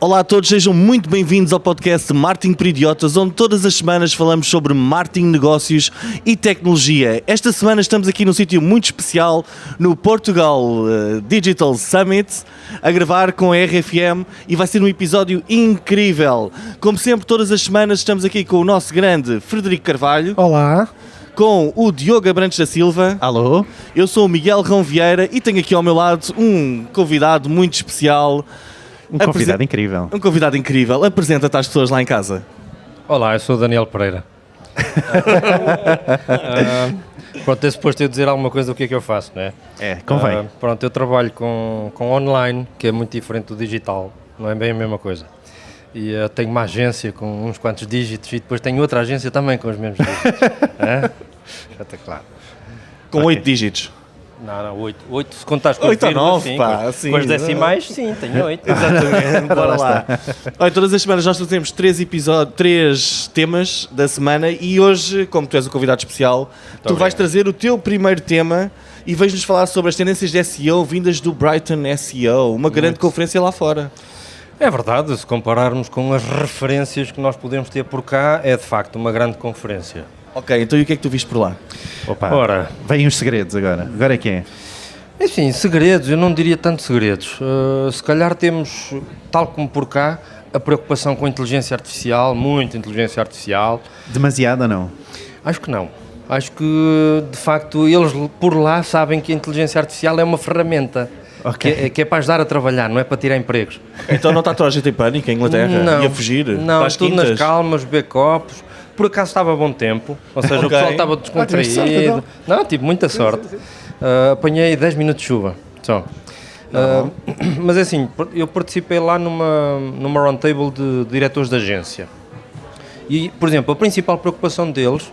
Olá a todos, sejam muito bem-vindos ao podcast Marketing para Idiotas, onde todas as semanas falamos sobre marketing, negócios e tecnologia. Esta semana estamos aqui num sítio muito especial, no Portugal Digital Summit, a gravar com a RFM e vai ser um episódio incrível. Como sempre, todas as semanas estamos aqui com o nosso grande Frederico Carvalho. Olá. Com o Diogo Abrantes da Silva. Alô. Eu sou o Miguel Rão Vieira e tenho aqui ao meu lado um convidado muito especial. Um convidado incrível. Um convidado incrível. Apresenta-te às pessoas lá em casa. Olá, eu sou o Daniel Pereira. Pronto, é suposto eu dizer alguma coisa do que é que eu faço, não é? É, convém. Pronto, eu trabalho com online, que é muito diferente do digital, não é bem a mesma coisa. E tenho uma agência com uns quantos dígitos e depois tenho outra agência também com os mesmos dígitos. Já está claro. Com 8 dígitos. Não, 8 se contares com 8 ou 9, sim, pá. Com Assim, os decimais, sim, tenho 8. Exatamente, bora lá. Olha, todas as semanas nós trazemos 3 temas da semana e hoje, como tu és o convidado especial, tu vais trazer o teu primeiro tema e vais-nos falar sobre as tendências de SEO vindas do Brighton SEO, uma grande conferência lá fora. É verdade, se compararmos com as referências que nós podemos ter por cá, é de facto uma grande conferência. Ok, então e o que é que tu viste por lá? Opa, Ora, vêm os segredos agora. Agora é que é. enfim, segredos, eu não diria tanto segredos. Se calhar temos, tal como por cá, a preocupação com a inteligência artificial, muita inteligência artificial. Demasiado ou não? Acho que não. Acho que, de facto, eles por lá sabem que a inteligência artificial é uma ferramenta. Ok. Que é para ajudar a trabalhar, não é para tirar empregos. Então não está toda a gente em pânico em Inglaterra? Não, E a fugir? não, para as tudo quintas? nas calmas, backups. Por acaso estava a bom tempo, ou seja, Ok. o pessoal estava descontraído. tiveste sorte, então. Não, tive muita sorte. Apanhei 10 minutos de chuva, só. Mas é assim, eu participei lá numa roundtable de diretores de agência. E, por exemplo, a principal preocupação deles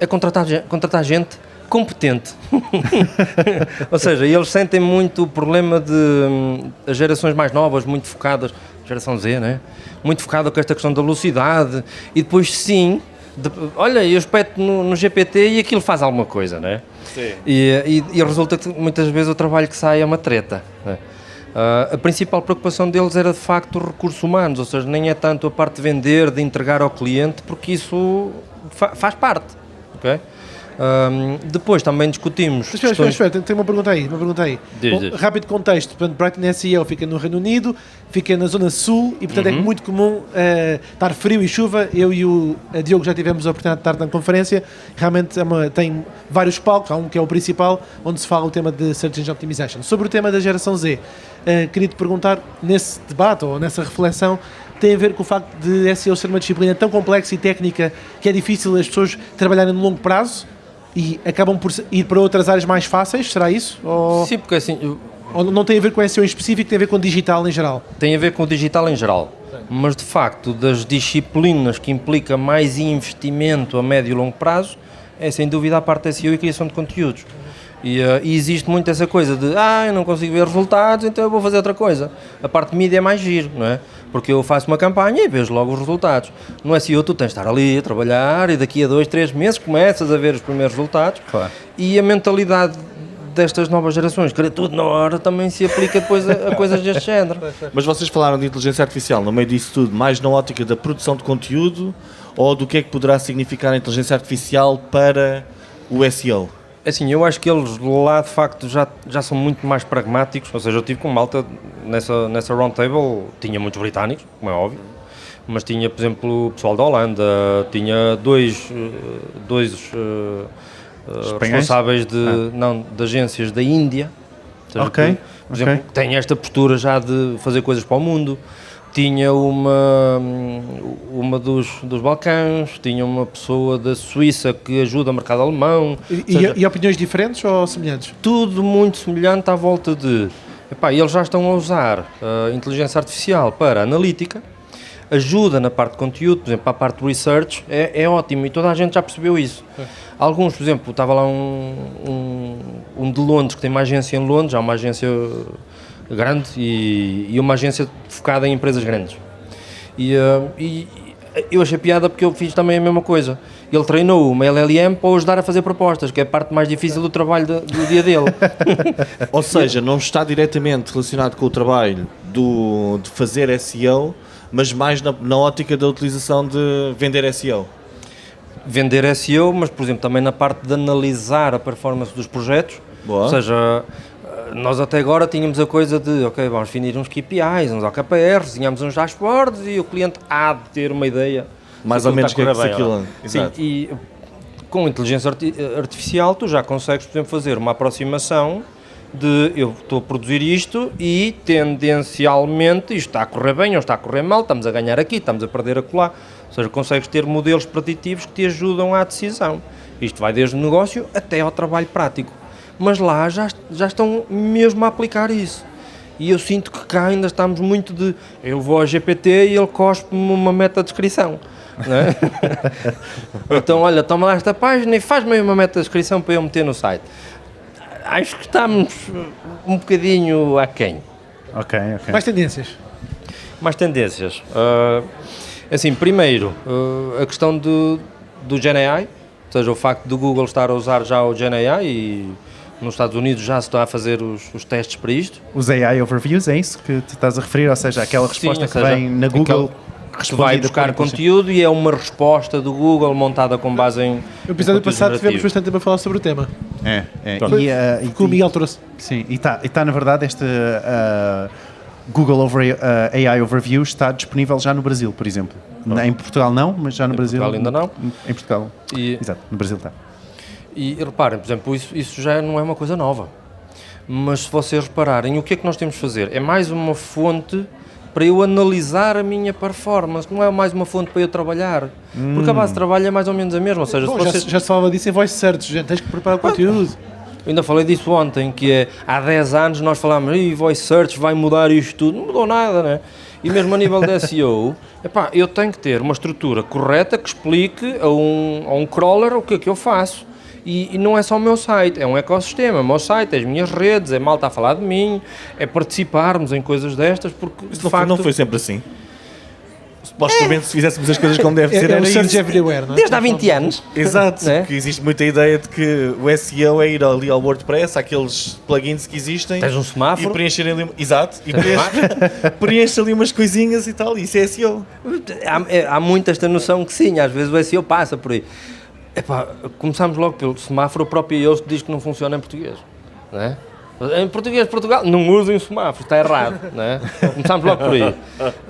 é contratar gente competente. Ou seja, eles sentem muito o problema de as gerações mais novas, muito focadas, geração Z, né? Muito focada com esta questão da velocidade e depois sim, olha, eu espeto no GPT e aquilo faz alguma coisa, né? Sim. E resulta que muitas vezes o trabalho que sai é uma treta, né? A principal preocupação deles era de facto os recursos humanos, ou seja, nem é tanto a parte de vender, de entregar ao cliente, porque isso faz parte, ok? Depois também discutimos... Espera, tem uma pergunta aí. Diz. Rápido contexto, portanto, Brighton SEO fica no Reino Unido, fica na zona sul e, portanto, é muito comum estar frio e chuva. Eu e o Diogo já tivemos a oportunidade de estar na conferência. Realmente tem vários palcos, há um que é o principal, onde se fala o tema de Search Engine Optimization. Sobre o tema da geração Z, queria-te perguntar, nesse debate ou nessa reflexão, tem a ver com o facto de SEO ser uma disciplina tão complexa e técnica que é difícil as pessoas trabalharem no longo prazo e acabam por ir para outras áreas mais fáceis, será isso? Sim, porque assim... Ou não tem a ver com SEO em específico, tem a ver com digital em geral? Tem a ver com o digital em geral, mas de facto das disciplinas que implica mais investimento a médio e longo prazo é sem dúvida a parte da SEO e criação de conteúdos. E existe muito essa coisa de eu não consigo ver resultados, então eu vou fazer outra coisa. A parte de mídia é mais giro, não é? Porque eu faço uma campanha e vejo logo os resultados. No SEO tu tens de estar ali a trabalhar e daqui a 2, 3 meses começas a ver os primeiros resultados. Claro. E a mentalidade destas novas gerações, querer tudo na hora, também se aplica depois a coisas deste género. Mas vocês falaram de inteligência artificial no meio disso tudo, mais na ótica da produção de conteúdo ou do que é que poderá significar a inteligência artificial para o SEO? Assim, eu acho que eles lá de facto já são muito mais pragmáticos, ou seja, eu tive com malta nessa roundtable, tinha muitos britânicos, como é óbvio, mas tinha, por exemplo, o pessoal da Holanda, tinha dois responsáveis de agências da Índia, ou seja, Ok, por exemplo, tem esta postura já de fazer coisas para o mundo. Tinha uma dos Balcãs, tinha uma pessoa da Suíça que ajuda o mercado alemão. E opiniões diferentes ou semelhantes? Tudo muito semelhante à volta de... eles já estão a usar a inteligência artificial para analítica, ajuda na parte de conteúdo, por exemplo, para a parte de research, é ótimo e toda a gente já percebeu isso. Alguns, por exemplo, estava lá um de Londres, que tem uma agência em Londres, há uma agência grande e uma agência focada em empresas grandes. E eu achei piada porque eu fiz também a mesma coisa. Ele treinou uma LLM para o ajudar a fazer propostas, que é a parte mais difícil do trabalho do dia dele. Ou seja, não está diretamente relacionado com o trabalho de fazer SEO, mas mais na ótica da utilização de vender SEO. Vender SEO, mas por exemplo também na parte de analisar a performance dos projetos. Boa. Ou seja, nós até agora tínhamos a coisa de, ok, vamos definir uns KPIs, uns OKRs, tínhamos uns dashboards e o cliente há de ter uma ideia. Mais se ou menos que é está a que correr bem ou aquilo. não. Sim, Exato. e com inteligência artificial tu já consegues, por exemplo, fazer uma aproximação de eu estou a produzir isto e tendencialmente isto está a correr bem ou está a correr mal, estamos a ganhar aqui, estamos a perder acolá. Ou seja, consegues ter modelos preditivos que te ajudam à decisão. Isto vai desde o negócio até ao trabalho prático. Mas lá já estão mesmo a aplicar isso. E eu sinto que cá ainda estamos muito de eu vou ao GPT e ele cospe-me uma meta-descrição. Não é? Então, olha, toma lá esta página e faz-me uma meta-descrição para eu meter no site. Acho que estamos um bocadinho aquém. Ok. Mais tendências. Mais tendências. Assim, primeiro, a questão do GenAI, ou seja, o facto do Google estar a usar já o GenAI e nos Estados Unidos já se estão a fazer os testes para isto. Os AI Overviews, é isso que tu estás a referir? Ou seja, aquela resposta ou que seja, vem na Google que vai buscar conteúdo e é uma resposta do Google montada com base em No episódio conteúdos passado tivemos generativos. bastante tempo a falar sobre o tema. É. Que o Miguel trouxe. Sim, e está na verdade este Google AI Overview está disponível já no Brasil, por exemplo. Em Portugal não, mas já no Brasil. Portugal ainda não. Em Portugal. E, Exato, no Brasil está. e reparem, por exemplo, isso já não é uma coisa nova. Mas se vocês repararem, o que é que nós temos de fazer? É mais uma fonte para eu analisar a minha performance, não é mais uma fonte para eu trabalhar. Porque a base de trabalho é mais ou menos a mesma. Ou seja, Bom, se vocês... já se falava disso em voice search, gente. Tens que preparar o conteúdo. Eu ainda falei disso ontem, que é, há 10 anos nós falámos, voice search vai mudar isto tudo, não mudou nada, né? E mesmo a nível de SEO, epá, eu tenho que ter uma estrutura correta que explique a um crawler o que é que eu faço. E não é só o meu site, é um ecossistema, o meu site, as minhas redes, é malta a falar de mim, é participarmos em coisas destas, porque Isso de não, facto... não foi sempre assim. Supostamente, se fizéssemos as coisas como deve ser, É era o search isso. everywhere, não é? Desde há 20 anos. Exato, Né? porque existe muita ideia de que o SEO é ir ali ao WordPress, àqueles plugins que existem Tens um e semáforo. preencher ali, exato, e preenche ali umas coisinhas e tal, isso é SEO. Há muito esta noção que sim, às vezes o SEO passa por aí. Epá, começamos logo pelo semáforo, o próprio IOS diz que não funciona em português, não é? Em português, Portugal, não usem semáforo, está errado, não é? Começamos logo por aí.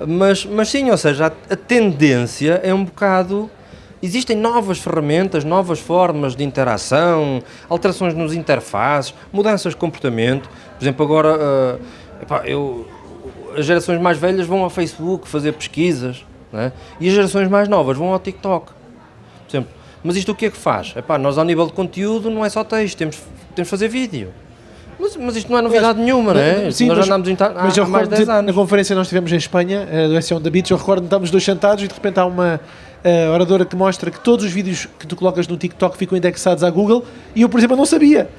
Mas sim, ou seja, a tendência é um bocado... Existem novas ferramentas, novas formas de interação, alterações nos interfaces, mudanças de comportamento. Por exemplo, agora, as gerações mais velhas vão ao Facebook fazer pesquisas, não é? E as gerações mais novas vão ao TikTok. Por exemplo, mas isto o que é que faz? Epá, nós ao nível de conteúdo não é só texto, temos de fazer vídeo. Mas isto não é novidade nenhuma, não é? Sim, Nós mas, já andamos mas eu há mais de 10 recordo anos. na conferência que nós tivemos em Espanha, do SEO da Beach, eu recordo que estávamos dois sentados e de repente há uma oradora que mostra que todos os vídeos que tu colocas no TikTok ficam indexados à Google e eu, por exemplo, não sabia.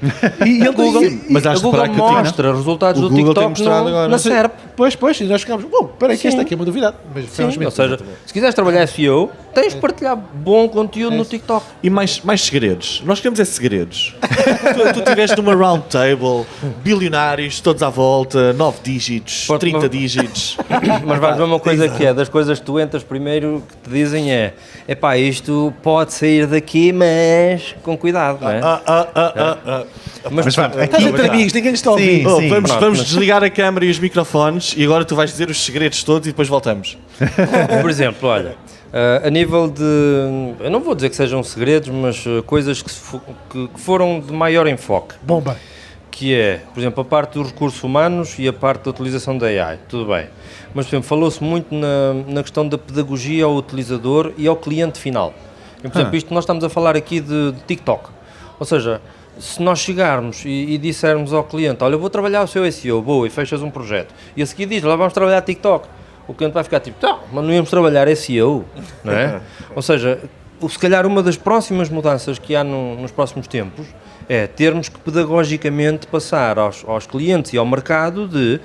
E ele Google, mas a has de Google reparar que a mostra resultados o do Google tem TikTok mostrado agora. na SERP. Pois, e nós ficámos, bom, espera aí que Sim. esta aqui é uma novidade. Mas Sim, ficámos ou seja, se quiseres trabalhar SEO, tens de partilhar bom conteúdo no TikTok. E mais segredos. Nós queremos é segredos. tu tiveste numa round table, bilionários, todos à volta, 9 dígitos, Pronto, 30 mas- dígitos. Mas vais ver uma coisa que é, das coisas que tu entras primeiro, que te dizem é, epá, isto pode sair daqui, mas com cuidado, não é? Mas vá, Estás entre amigos, ninguém lhe está a ouvir. Sim, Oh, sim. vamos Pronto, mas- desligar a câmara e os microfones e agora tu vais dizer os segredos todos e depois voltamos. Por exemplo, olha, a nível de, eu não vou dizer que sejam segredos, mas coisas que foram de maior enfoque, Bomba. que é, por exemplo, a parte dos recursos humanos e a parte da utilização da AI, tudo bem. Mas, por exemplo, falou-se muito na questão da pedagogia ao utilizador e ao cliente final. E, por exemplo, isto nós estamos a falar aqui de TikTok. Ou seja, se nós chegarmos e dissermos ao cliente, olha, eu vou trabalhar o seu SEO, boa, e fechas um projeto, e a seguir diz, lá vamos trabalhar TikTok. O cliente vai ficar tipo, não, mas não íamos trabalhar SEO, não é? Ou seja, se calhar uma das próximas mudanças que há nos próximos tempos é termos que pedagogicamente passar aos clientes e ao mercado de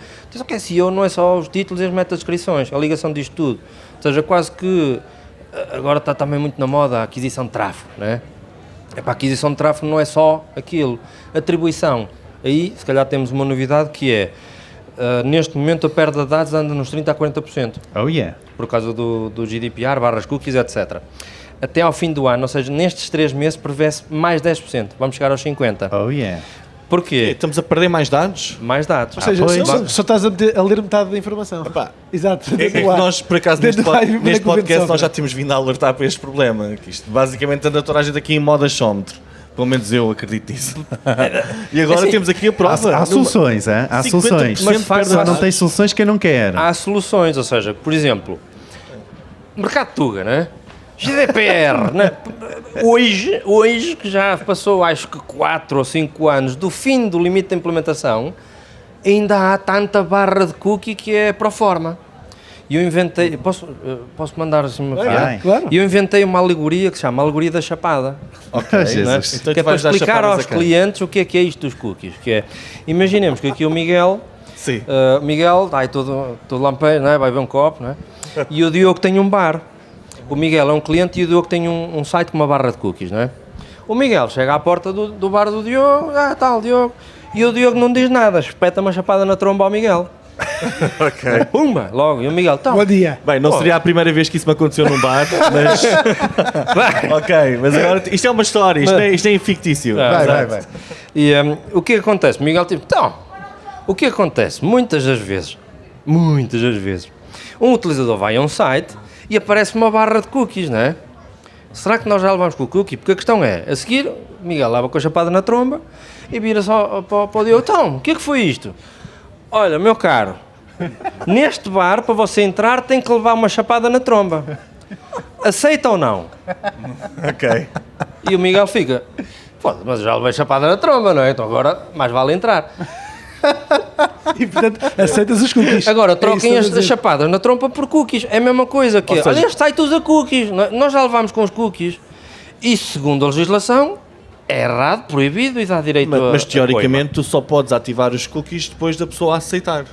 que SEO não é só os títulos e as metadescrições, a ligação disto tudo. Ou seja, quase que agora está também muito na moda a aquisição de tráfego, né? A aquisição de tráfego não é só aquilo, atribuição. Aí, se calhar, temos uma novidade que é, neste momento, a perda de dados anda nos 30% a 40%. Oh yeah. Por causa do GDPR, barras cookies, etc. Até ao fim do ano, ou seja, nestes 3 meses, prevê-se mais 10%. Vamos chegar aos 50%. Oh yeah. Porquê? Estamos a perder mais dados? Mais dados. Ou seja, só estás a ler metade da informação. Epá, Exato. é que nós, por acaso, Dentro neste, do ar, como é que neste o vento podcast, sopra? nós já tínhamos vindo a alertar para este problema. Que isto, basicamente, anda toda a gente aqui em modo achómetro. Pelo menos eu acredito nisso. E agora assim, temos aqui a prova. Há soluções, hein? Há 50% soluções. Mas Só não tem soluções quem não quer. Há soluções, ou seja, por exemplo, mercado de Tuga, né? GDPR, né? Hoje, que já passou acho que 4 ou 5 anos do fim do limite de implementação, ainda há tanta barra de cookie que é pro forma. E eu inventei, posso mandar assim uma piada? Vai. Claro. E eu inventei uma alegoria que se chama Alegoria da Chapada. Ok, Jesus. Então Que é tu para vais dar explicar chapadas aos a quem? clientes o que é isto dos cookies. Que é, imaginemos que aqui o Miguel Sim. Miguel está aí todo lampeiro, não é? Vai beber um copo, não é? E o Diogo tem um bar. O Miguel é um cliente e o Diogo tem um site com uma barra de cookies, não é? O Miguel chega à porta do bar do Diogo, tal, Diogo, e o Diogo não diz nada, espeta uma chapada na tromba ao Miguel. Ok. Pumba, logo, e o Miguel, então, Bom dia. Bem, não seria a primeira vez que isso me aconteceu num bar, mas. Ok, mas agora isto é uma história, isto é fictício. Vai. E o que acontece? O Miguel tipo, então, o que acontece? Muitas das vezes, um utilizador vai a um site e aparece uma barra de cookies, não é? Será que nós já levamos com o cookie? Porque a questão é, a seguir, o Miguel leva com a chapada na tromba e vira só para o Diogo, então, o que é que foi isto? Olha, meu caro, neste bar, para você entrar, tem que levar uma chapada na tromba. Aceita ou não? Ok. E o Miguel fica, foda, mas já levei chapada na tromba, não é? Então agora mais vale entrar. E portanto, aceitas os cookies. Agora, É troquem isso que as chapadas na trompa por cookies. É a mesma coisa que, Ou seja- olha, este site usa cookies. Nós já levámos com os cookies. E segundo a legislação, é errado, proibido e dá direito a... Mas teoricamente tu só podes ativar os cookies depois da pessoa aceitar.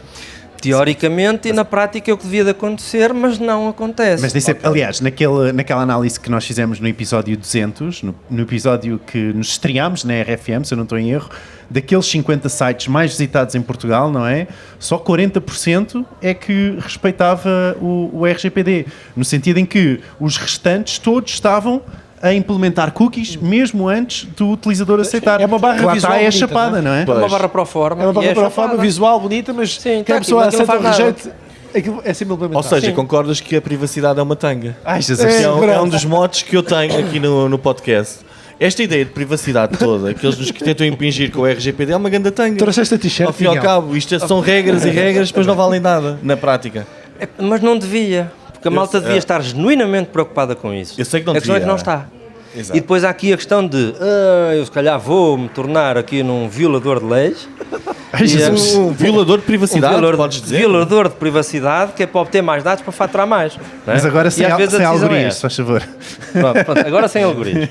Teoricamente e na prática é o que devia de acontecer, mas não acontece. Mas disse, aliás, naquela análise que nós fizemos no episódio 200, no episódio que nos estreámos na RFM, se eu não estou em erro, daqueles 50 sites mais visitados em Portugal, não é? Só 40% é que respeitava o RGPD, no sentido em que os restantes todos estavam a implementar cookies mesmo antes do utilizador aceitar. É uma barra Lá visual está é a bonita, chapada, não é? É uma barra pro forma. É uma barra e para a chapada. forma visual bonita, mas Sim, que tá a pessoa aqui, mas aceita ou aquilo não faz rejeite, aquilo é sempre implementado. Ou seja, Sim. concordas que a privacidade é uma tanga? Ai, Jesus. É. É um verdade. dos motes que eu tenho aqui no podcast. Esta ideia de privacidade toda, que eles nos tentam impingir com o RGPD, é uma grande tanga. Trouxeste a t-shirt, Ao fim e ao Miguel. cabo, isto são regras e regras, depois não valem nada na prática. Mas não devia, porque a malta devia estar genuinamente preocupada com isso. Eu sei que não a questão é que devia. não está. Exato. E depois há aqui a questão de eu se calhar vou me tornar aqui num violador de leis. Ai, Jesus. Um violador de privacidade, podes dizer? Violador de privacidade que é para obter mais dados para faturar mais. não é? Mas agora E sem, às vezes a sem decisão é algoritmos, essa. se faz favor. Pronto, agora sem algoritmos.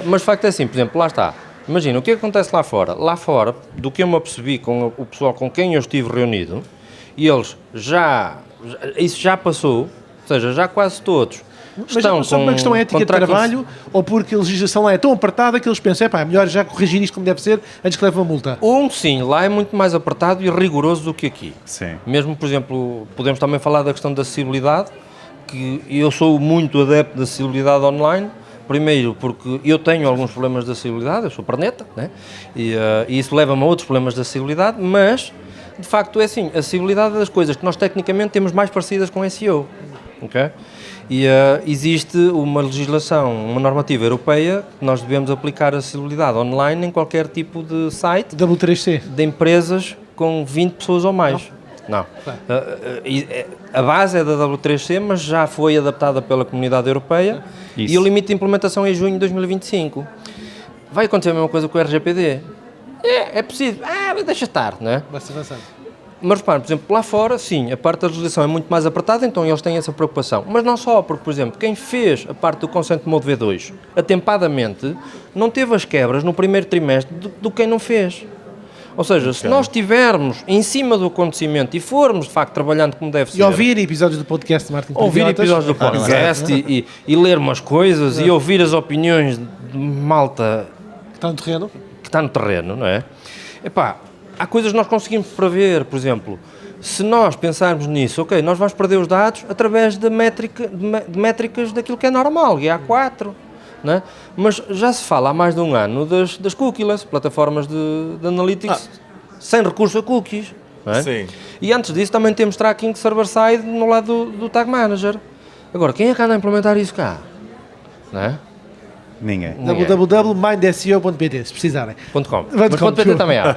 Mas de facto é assim, por exemplo, lá está. Imagina, o que acontece lá fora? Lá fora, do que eu me apercebi com o pessoal com quem eu estive reunido, e eles isso já passou, ou seja, já quase todos estão Mas só com uma questão ética de tracking- trabalho ou porque a legislação lá é tão apertada que eles pensam, é melhor já corrigir isto como deve ser antes que leve uma multa. Sim, lá é muito mais apertado e rigoroso do que aqui. Sim. Mesmo, por exemplo, podemos também falar da questão da acessibilidade, que eu sou muito adepto da acessibilidade online. Primeiro, porque eu tenho alguns problemas de acessibilidade, eu sou perneta, né? E isso leva-me a outros problemas de acessibilidade, mas, de facto, é assim, a acessibilidade é das coisas que nós tecnicamente temos mais parecidas com SEO, ok? E existe uma legislação, uma normativa europeia, que nós devemos aplicar a acessibilidade online em qualquer tipo de site W3C. de empresas com 20 pessoas ou mais. Não. A base é da W3C, mas já foi adaptada pela Comunidade Europeia Isso. e o limite de implementação é em junho de 2025. Vai acontecer a mesma coisa com o RGPD? É possível. Mas deixa estar, não é? Vai-se avançando. Mas repare, por exemplo, lá fora, sim, a parte da legislação é muito mais apertada, então eles têm essa preocupação. Mas não só, porque, por exemplo, quem fez a parte do Consent Mode V2 atempadamente não teve as quebras no primeiro trimestre do quem não fez. Ou seja, se nós estivermos em cima do acontecimento e formos, de facto, trabalhando como deve ser... E ouvir episódios do podcast de Martin Ouvir Pridiotas. episódios do podcast e ler umas coisas e ouvir as opiniões de malta Que está no terreno. que está no terreno, não é? Epá, há coisas que nós conseguimos prever, por exemplo, se nós pensarmos nisso, ok, nós vamos perder os dados através de métricas daquilo que é normal, GA4, não é? Mas já se fala há mais de um ano das cookies, plataformas de analytics sem recurso a cookies, não é? Sim. E antes disso também temos tracking server-side no lado do Tag Manager. Agora, quem é que anda a implementar isso cá? Não é? Ninguém. www.mindseo.pt, se precisarem. .com. Mas Mas .pt também há.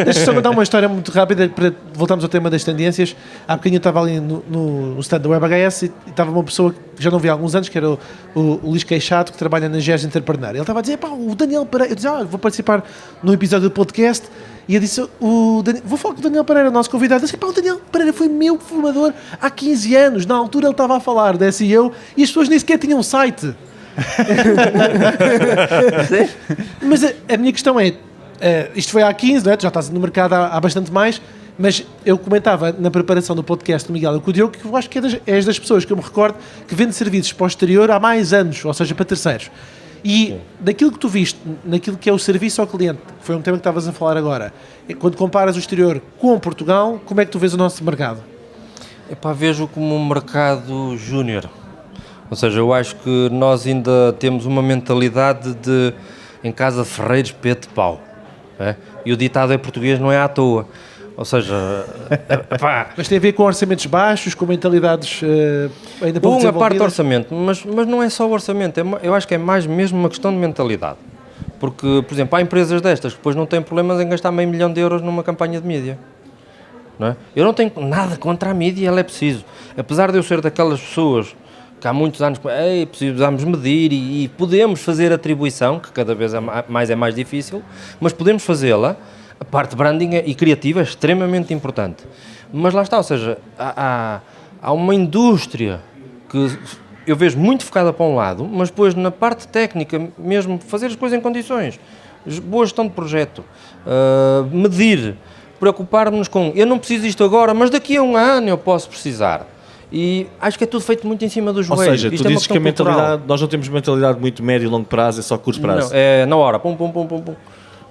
Deixa-me só contar uma história muito rápida para voltarmos ao tema das tendências. Há bocadinho eu estava ali no stand da WebHS e estava uma pessoa que já não vi há alguns anos, que era o Luís Queixado, que trabalha na GES Entrepreneur. Ele estava a dizer, pá, o Daniel Pereira, eu disse, vou participar num episódio do podcast. E eu disse, vou falar com o Daniel Pereira, o nosso convidado. Eu disse, pá, o Daniel Pereira foi meu formador há 15 anos. Na altura ele estava a falar da SEO e as pessoas nem sequer tinham site. Mas a minha questão é, isto foi há 15, não é? Tu já estás no mercado há bastante mais, mas eu comentava na preparação do podcast do Miguel e com o Diogo que eu acho que és das pessoas que eu me recordo que vende serviços para o exterior há mais anos, ou seja, para terceiros. E daquilo que tu viste, naquilo que é o serviço ao cliente, foi um tema que estavas a falar agora, quando comparas o exterior com Portugal, como é que tu vês o nosso mercado? Epá, vejo como um mercado júnior. Ou seja, eu acho que nós ainda temos uma mentalidade de em casa de ferreiros, peto de pau. É? E o ditado em português não é à toa. Ou seja, epá, Mas tem a ver com orçamentos baixos, com mentalidades ainda pouco a parte do desenvolvidas? orçamento, mas não é só o orçamento, eu acho que é mais mesmo uma questão de mentalidade. Porque, por exemplo, há empresas destas que depois não têm problemas em gastar $500 mil numa campanha de mídia. Não é? Eu não tenho nada contra a mídia, ela é preciso. Apesar de eu ser daquelas pessoas que há muitos anos precisamos medir e podemos fazer atribuição, que cada vez é mais difícil, mas podemos fazê-la. A parte branding e criativa é extremamente importante. Mas lá está, ou seja, há uma indústria que eu vejo muito focada para um lado, mas depois na parte técnica, mesmo fazer as coisas em condições, boa gestão de projeto, medir, preocupar-nos com, eu não preciso disto agora, mas daqui a um ano eu posso precisar. E acho que é tudo feito muito em cima do joelho. Ou seja, Isto tu é uma dizes que a questão mentalidade, cultural. nós não temos mentalidade muito médio e longo prazo, é só curto prazo. Não, é na hora, pum, pum, pum, pum, pum.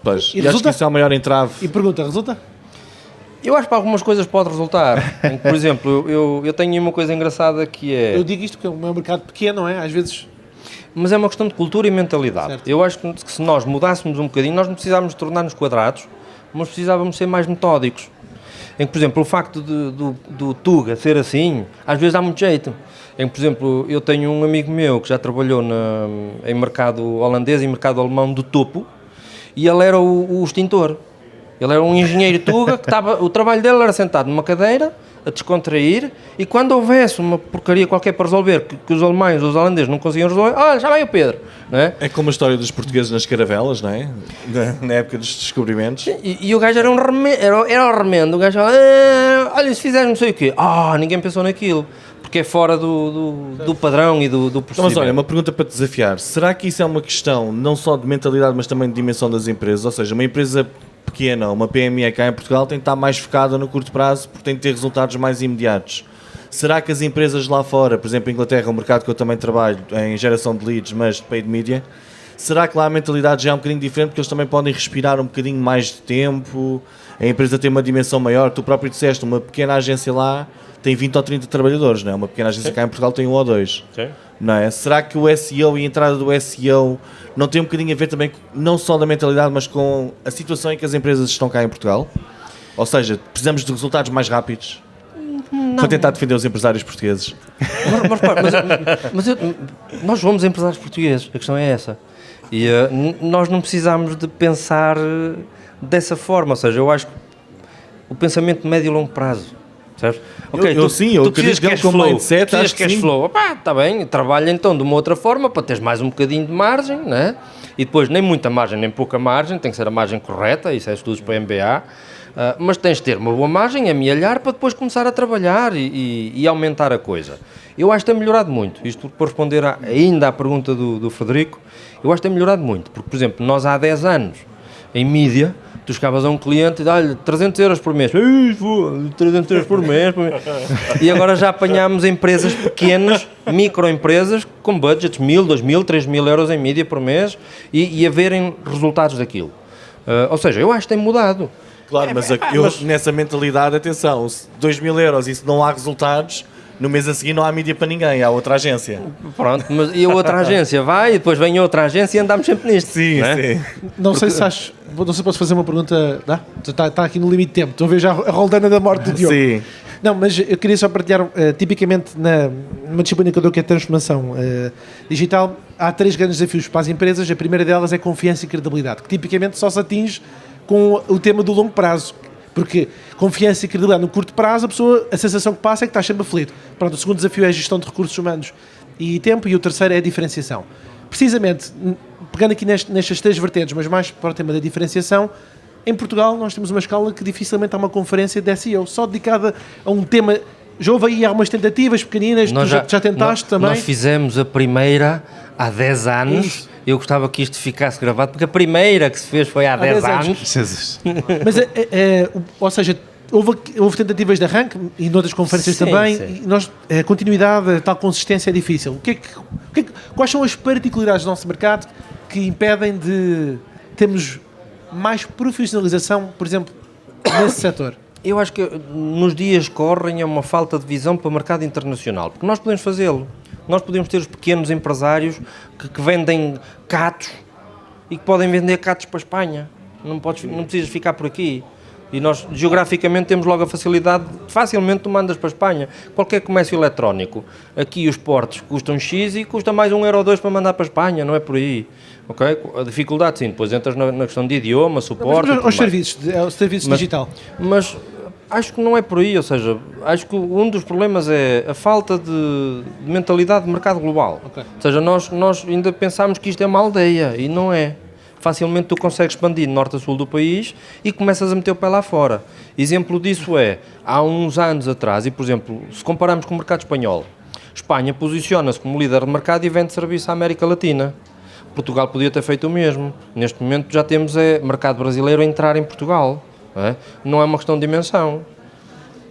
Pois, E e acho resulta? que isso é o maior entrave. E pergunta, resulta? Eu acho que para algumas coisas pode resultar. Em que, por exemplo, eu tenho uma coisa engraçada que é... Eu digo isto porque é um mercado pequeno, não é? Às vezes... Mas é uma questão de cultura e mentalidade. Certo. Eu acho que se nós mudássemos um bocadinho, nós não precisávamos tornar-nos quadrados, mas precisávamos ser mais metódicos. Em que, por exemplo, o facto do Tuga ser assim, às vezes dá muito jeito. Em que, por exemplo, eu tenho um amigo meu que já trabalhou em mercado holandês e mercado alemão do topo, e ele era o extintor. Ele era um engenheiro Tuga, que o trabalho dele era sentado numa cadeira, a descontrair, e quando houvesse uma porcaria qualquer para resolver, que os alemães ou os holandeses não conseguiam resolver, olha, já vai o Pedro. Não é? É como a história dos portugueses nas caravelas, não é? Na época dos descobrimentos. E o gajo era um remendo, era o remendo, o gajo falava, olha, se fizeres não sei o quê, ninguém pensou naquilo, porque é fora do padrão e do Então, procedimento. mas olha, uma pergunta para te desafiar. Será que isso é uma questão não só de mentalidade, mas também de dimensão das empresas? Ou seja, uma empresa pequena, uma PME cá em Portugal tem que estar mais focada no curto prazo porque tem que ter resultados mais imediatos. Será que as empresas lá fora, por exemplo, em Inglaterra, um mercado que eu também trabalho em geração de leads, mas de paid media, será que lá a mentalidade já é um bocadinho diferente porque eles também podem respirar um bocadinho mais de tempo, a empresa tem uma dimensão maior? Tu próprio disseste, uma pequena agência lá tem 20 ou 30 trabalhadores, não é? Uma pequena agência cá em Portugal tem 1 ou 2. Sim. Não é? Será que o SEO e a entrada do SEO não tem um bocadinho a ver também não só da mentalidade, mas com a situação em que as empresas estão cá em Portugal? Ou seja, precisamos de resultados mais rápidos? Para tentar defender os empresários portugueses. Nós somos empresários portugueses, a questão é essa. E nós não precisamos de pensar dessa forma, ou seja, eu acho que o pensamento de médio e longo prazo, certo? Eu acredito que é como mindset, precisas acho de que cash sim. flow. Está bem, trabalha então de uma outra forma para teres mais um bocadinho de margem, né? E depois nem muita margem, nem pouca margem, tem que ser a margem correta, isso é estudos para MBA, mas tens de ter uma boa margem, amealhar para depois começar a trabalhar e aumentar a coisa. Eu acho que tem melhorado muito, isto por responder ainda à pergunta do Frederico, eu acho que tem melhorado muito, porque, por exemplo, nós há 10 anos, em mídia, Tu chegavas a um cliente e dá-lhe 300 euros por mês. Ei, 300 euros por mês. E agora já apanhámos empresas pequenas, microempresas, com budgets 1.000, 2.000, 3.000 euros em mídia por mês e a verem resultados daquilo. Ou seja, eu acho que tem mudado. Claro, mas nessa mentalidade, atenção, 2.000 euros e se não há resultados, no mês a seguir não há mídia para ninguém, há outra agência. Pronto, mas e a outra agência vai, e depois vem outra agência e andamos sempre nisto. Sim, não é? sim. Não sei se posso fazer uma pergunta. Está aqui no limite de tempo. Estou a ver já a roldana da morte do Diogo. Sim. Não, mas eu queria só partilhar, tipicamente numa disciplina que eu dou, que é a transformação digital, há 3 grandes desafios para as empresas. A primeira delas é confiança e credibilidade, que tipicamente só se atinge com o tema do longo prazo. Porque confiança e credibilidade no curto prazo, a sensação que passa é que estás sempre aflito. Pronto, o segundo desafio é a gestão de recursos humanos e tempo, e o terceiro é a diferenciação. Precisamente, pegando aqui nestas 3 vertentes, mas mais para o tema da diferenciação, em Portugal nós temos uma escala que dificilmente há uma conferência de SEO, só dedicada a um tema. Já houve aí algumas tentativas pequeninas, tu já tentaste também? Nós fizemos a primeira há 10 anos. Isso. Eu gostava que isto ficasse gravado, porque a primeira que se fez foi há 10 anos. Jesus. Mas, ou seja, houve tentativas de arranque e noutras conferências Sim, também. sim. E nós, a continuidade, a tal consistência é difícil. Quais são as particularidades do nosso mercado que impedem de termos mais profissionalização, por exemplo, nesse setor? Eu acho que nos dias que correm é uma falta de visão para o mercado internacional, porque nós podemos fazê-lo. Nós podemos ter os pequenos empresários que vendem catos e que podem vender catos para a Espanha. Não precisas ficar por aqui. E nós, geograficamente, temos logo a facilidade, facilmente tu mandas para a Espanha. Qualquer comércio eletrónico, aqui os portos custam X e custa mais 1 euro ou 2 para mandar para a Espanha, não é por aí. Okay? A dificuldade, sim, depois entras na questão de idioma, suporte... Mas, os serviços digital. Mas acho que não é por aí, ou seja, acho que um dos problemas é a falta de mentalidade de mercado global. Okay. Ou seja, nós ainda pensamos que isto é uma aldeia, e não é. Facilmente tu consegues expandir de norte a sul do país e começas a meter o pé lá fora. Exemplo disso é, há uns anos atrás, e por exemplo, se compararmos com o mercado espanhol, Espanha posiciona-se como líder de mercado e vende serviço à América Latina. Portugal podia ter feito o mesmo. Neste momento já temos mercado brasileiro a entrar em Portugal. Não é uma questão de dimensão,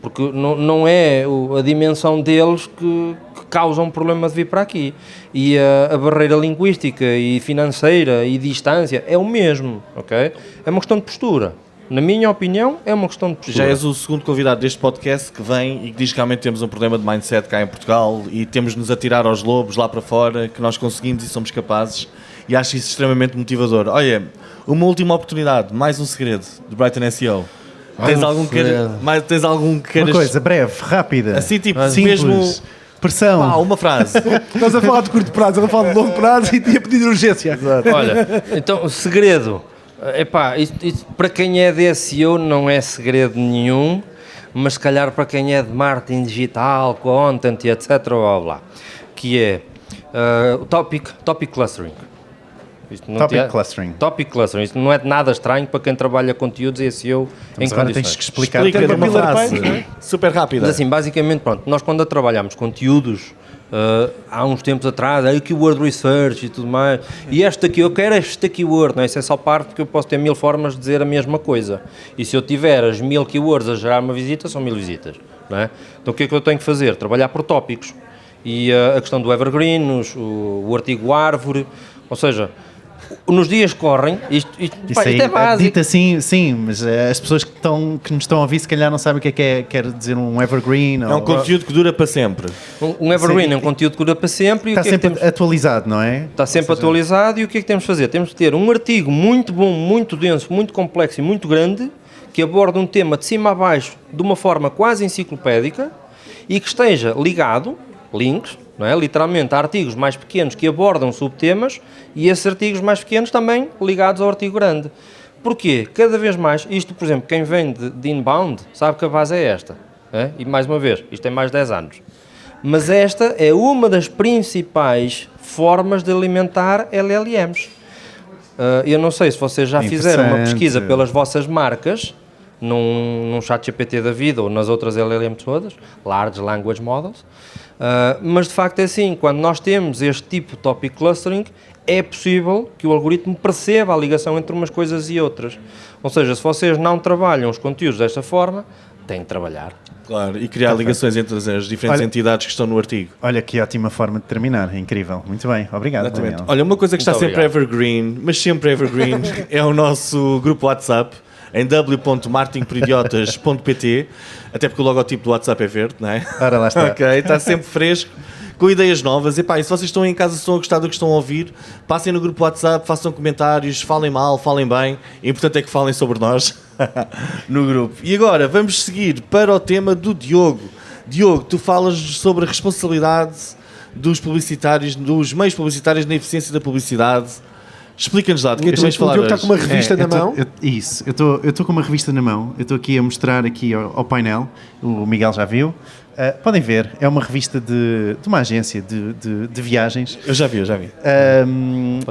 porque não é a dimensão deles que causa um problema de vir para aqui. E a barreira linguística e financeira e distância é o mesmo, ok? É uma questão de postura. Na minha opinião, é uma questão de postura. Já és o segundo convidado deste podcast que vem e que diz que realmente temos um problema de mindset cá em Portugal e temos de nos atirar aos lobos lá para fora, que nós conseguimos e somos capazes, e acho isso extremamente motivador. Olha, uma última oportunidade, mais um segredo de Brighton SEO. Tens algum que queiras... Uma coisa breve, rápida, assim, tipo, simples, mesmo... pressão. uma frase. Estás a falar de curto prazo, eu a falar de longo prazo e tinha pedido urgência. Olha, então, o segredo... Epá, isto para quem é de SEO não é segredo nenhum, mas se calhar para quem é de marketing digital, content e etc, blá, blá, que é o topic clustering. Topic clustering, isto não é de nada estranho para quem trabalha conteúdos e SEO em agora condições. tens que explicar. Explica Tem numa uma pillar frase, page, super rápida. Mas assim, basicamente, pronto, nós quando trabalhamos conteúdos, há uns tempos atrás, aí keyword research e tudo mais, e este aqui, eu quero este keyword, não é? Isso é só parte porque eu posso ter 1000 formas de dizer a mesma coisa, e se eu tiver as 1000 keywords a gerar uma visita, são 1000 visitas, não é? Então o que é que eu tenho que fazer? Trabalhar por tópicos, e a questão do evergreen, o artigo árvore, ou seja, nos dias que correm, isto é básico. Dito assim, sim, mas as pessoas que nos estão a ouvir se calhar não sabem o que é quer dizer um evergreen. É um conteúdo que dura para sempre. Um evergreen é um conteúdo que dura para sempre. Está sempre atualizado, não é? Está sempre atualizado, e o que é que temos de fazer? Temos de ter um artigo muito bom, muito denso, muito complexo e muito grande, que aborda um tema de cima a baixo de uma forma quase enciclopédica e que esteja ligado, links, não é? Literalmente, há artigos mais pequenos que abordam subtemas e esses artigos mais pequenos também ligados ao artigo grande. Porquê? Cada vez mais, isto, por exemplo, quem vem de inbound sabe que a base é esta. É? E mais uma vez, isto tem mais de 10 anos. Mas esta é uma das principais formas de alimentar LLMs. Eu não sei se vocês já fizeram uma pesquisa pelas vossas marcas, num chat GPT da vida ou nas outras LLM todas, Large Language Models, mas de facto é assim, quando nós temos este tipo de topic clustering, é possível que o algoritmo perceba a ligação entre umas coisas e outras. Ou seja, se vocês não trabalham os conteúdos desta forma, têm de trabalhar. Claro, e criar ligações entre as diferentes entidades que estão no artigo. Olha que ótima forma de terminar, é incrível. Muito bem, obrigado. Exatamente. Daniel. Olha, uma coisa que está Muito sempre obrigado. evergreen, mas sempre evergreen, é o nosso grupo WhatsApp em w.marketingporidiotas.pt, até porque o logotipo do WhatsApp é verde, não é? Ora, lá está. Ok, está sempre fresco, com ideias novas. E pá, e se vocês estão em casa, se estão a gostar do que estão a ouvir, passem no grupo WhatsApp, façam comentários, falem mal, falem bem. O importante é que falem sobre nós no grupo. E agora, vamos seguir para o tema do Diogo. Diogo, tu falas sobre a responsabilidade dos publicitários, dos meios publicitários na eficiência da publicidade. Explica-nos lá, de que é que tens de O falar Diogo está hoje? com uma revista na mão. Isso, eu estou com uma revista na mão, eu estou aqui a mostrar aqui ao painel, o Miguel já viu. Podem ver, é uma revista de uma agência de viagens. Eu já vi.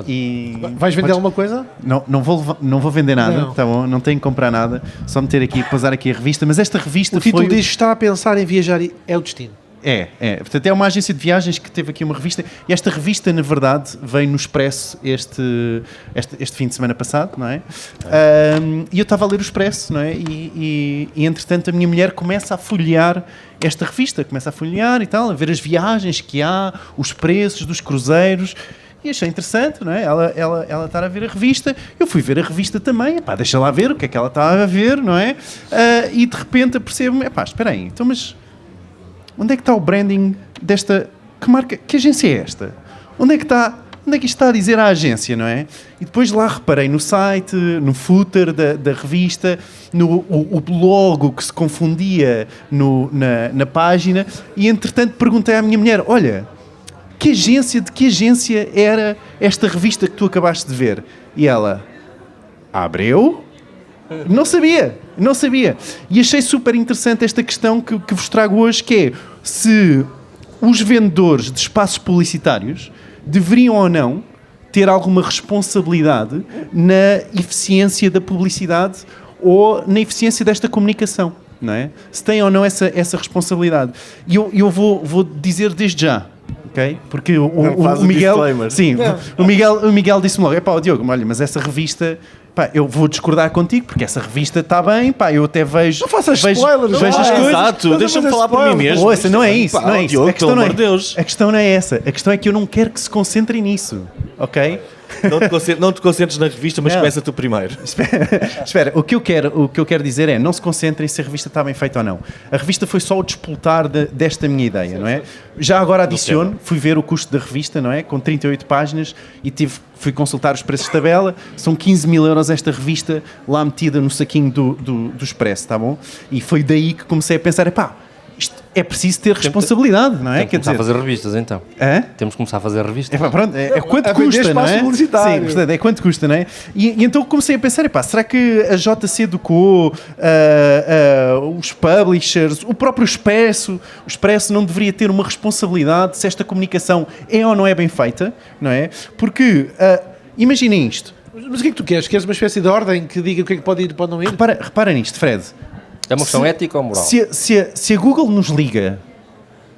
E Vais vender alguma coisa? não vou vender nada, Não. tá bom? Não tenho que comprar nada, só meter aqui, pousar aqui a revista, mas esta revista O título foi... diz: está a pensar em viajar e é o destino. Portanto, é uma agência de viagens que teve aqui uma revista, e esta revista, na verdade, veio no Expresso este fim de semana passado, não é? E eu estava a ler o Expresso, não é? E entretanto, a minha mulher começa a folhear esta revista, começa a folhear e tal, a ver as viagens que há, os preços dos cruzeiros. E achei interessante, não é? Ela estar a ver a revista. Eu fui ver a revista também. Epá, deixa lá ver o que é que ela está a ver, não é? E de repente apercebo-me, epá, espera aí, então mas onde é que está o branding desta... Que marca, que agência é esta? Onde é que isto está a dizer a agência, não é? E depois lá reparei no site, no footer da revista, o logo que se confundia na página, e entretanto perguntei à minha mulher, olha, de que agência era esta revista que tu acabaste de ver? E ela, Abreu? Não sabia. E achei super interessante esta questão que vos trago hoje, que é se os vendedores de espaços publicitários deveriam ou não ter alguma responsabilidade na eficiência da publicidade ou na eficiência desta comunicação, não é? Se têm ou não essa responsabilidade. E eu vou dizer desde já, ok? Porque Faz o Miguel... disclaimer. Sim, o Miguel disse-me logo, epá, Diogo, olha, mas essa revista... Pá, eu vou discordar contigo, porque essa revista está bem, pá, eu até vejo... Não faças vejo spoilers, vejo as vai. coisas. Exato, deixa-me falar por mim mesmo. Ouça, não é isso, Pá, não é isso. Diogo, A questão pelo não é, amor de Deus. a questão não é essa. A questão é que eu não quero que se concentrem nisso, ok? Não te concentres na revista, mas Não. começa tu primeiro. Espera, o que eu quero dizer é, não se concentrem se a revista está bem feita ou não. A revista foi só o despoltar desta minha ideia, não é? Já agora adiciono, fui ver o custo da revista, não é? Com 38 páginas e fui consultar os preços de tabela, são 15.000 euros esta revista lá metida no saquinho do Expresso, tá bom? E foi daí que comecei a pensar, epá, isto é preciso ter responsabilidade, não é? Tem que começar a fazer revistas, então. Hã? Temos que começar a fazer revistas. Pronto, é quanto a vender custa, não espaço é? publicitário. Sim, portanto, é quanto custa, não é? E então comecei a pensar, epá, será que a JC educou os publishers, o próprio Expresso, o Expresso não deveria ter uma responsabilidade se esta comunicação é ou não é bem feita, não é? Porque, imaginem isto, Mas o que é que tu queres? Queres uma espécie de ordem que diga o que é que pode ir e pode não ir? repara nisto, Fred. É uma questão ética ou moral? Se a Google nos liga,